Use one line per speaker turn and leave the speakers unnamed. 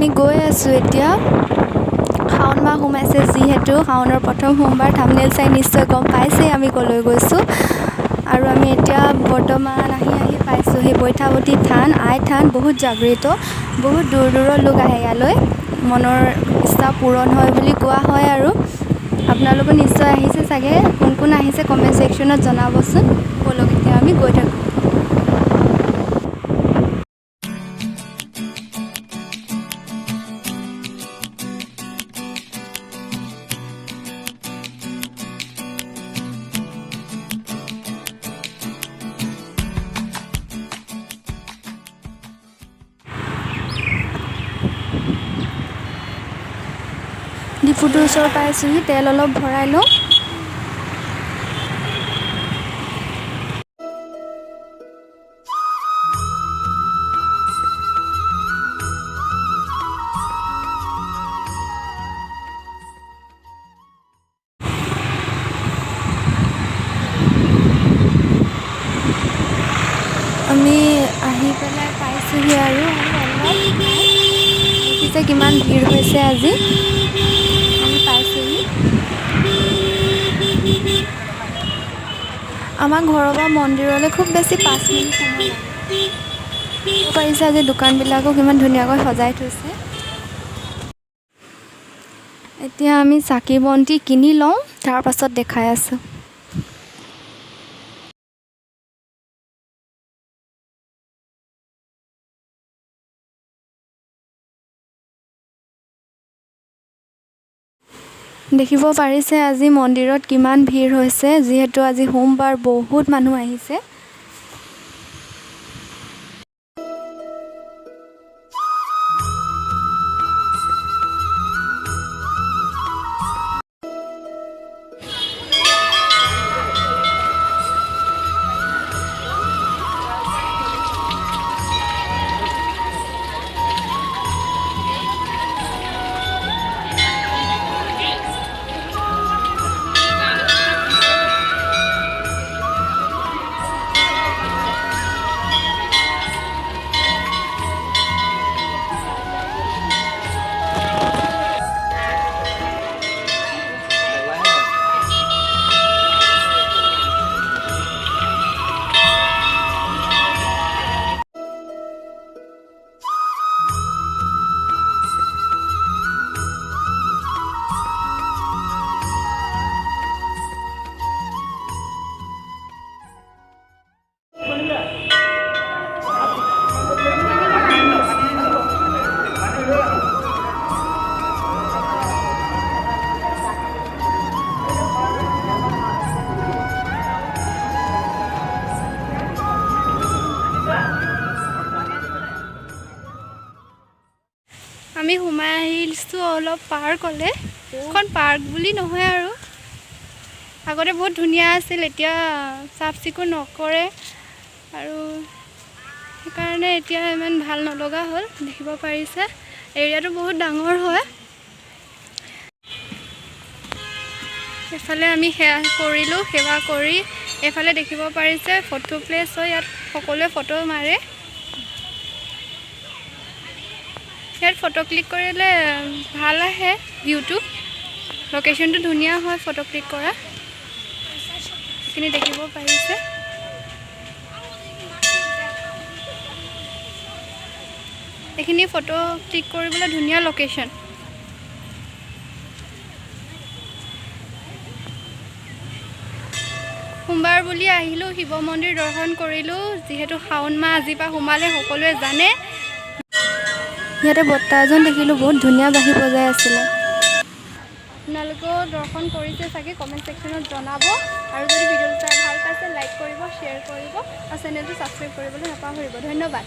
আমি গৈ আছোঁ এতিয়া। শাওণ মাহ সোমাইছে যিহেতু, শাওণৰ প্ৰথম সোমবাৰ, থাম্বনেইল চাই নিশ্চয় গম পাইছেই আমি ক'লৈ গৈছোঁ। আৰু আমি এতিয়া বৰ্তমান আহি পাইছোঁহি বৈঠাৱতী থান, আই থান। বহুত জাগৃত, বহুত দূৰ দূৰৰ লোক আহে ইয়ালৈ, মনৰ ইচ্ছা পূৰণ হয় বুলি কোৱা হয়। আৰু আপোনালোকো নিশ্চয় আহিছে চাগে, কোন কোন আহিছে কমেণ্ট ছেকশ্যনত জনাবচোন। ব'লক এতিয়া আমি গৈ থাকোঁ। ডিপুটোৰ ওচৰ পাইছোঁহি, তেল অলপ ভৰাই লওঁ। আমি আহি পেলাই পাইছোঁহি আৰু অলপ দেখিছে কিমান ভিৰ হৈছে আজি। আমি পাইছোঁহি। আমাৰ ঘৰৰ পৰা মন্দিৰলৈ খুব বেছি 5 মিনিট সময় লাগে। পাৰিছে আজি দোকানবিলাকো কিমান ধুনীয়াকৈ সজাই থৈছে। এতিয়া আমি চাকি বন্তি কিনি লওঁ, তাৰপাছত দেখাই আছোঁ। দেখিব পাৰিছে আজি মন্দিৰত কিমান ভিৰ হৈছে, যিহেতু আজি সোমবাৰ, বহুত মানুহ আহিছে। আমি সোমাই আহিছোঁ অলপ পাৰ্কলৈ। এখন পাৰ্ক বুলি নহয় আৰু, আগতে বহুত ধুনীয়া আছিল, এতিয়া চাফ চিকুণ নকৰে আৰু সেইকাৰণে এতিয়া ইমান ভাল নলগা হ'ল। দেখিব পাৰিছে এৰিয়াটো বহুত ডাঙৰ হয়। এফালে আমি সেৱা কৰিলোঁ, সেৱা কৰি এফালে দেখিব পাৰিছে ফটো প্লেচ হয়, ইয়াত সকলোৱে ফটো মাৰে। ইয়াত ফটো ক্লিক কৰিলে ভাল আহে ভিউটো, লোকেশ্যনটো ধুনীয়া হয় ফটো ক্লিক কৰা। সেইখিনি দেখিব পাৰিছে। এইখিনি ফটো ক্লিক কৰিবলৈ ধুনীয়া লোকেশ্যন। সোমবাৰ বুলি আহিলোঁ, শিৱ মন্দিৰ দৰ্শন কৰিলোঁ। যিহেতু শাওণ মাহ আজিৰ পৰা সোমালে সকলোৱে জানে। ইয়াতে বৰ্তা এজন দেখিলোঁ, বহুত ধুনীয়া বাঁহী বজাই আছিলে। আপোনালোকেও দৰ্শন কৰিছে চাগে, কমেণ্ট ছেকশ্যনত জনাব। আৰু যদি ভিডিঅ'টো চাই ভাল পাইছে লাইক কৰিব, শ্বেয়াৰ কৰিব আৰু চেনেলটো ছাবস্ক্ৰাইব কৰিবলৈ নাপাহৰিব। ধন্যবাদ।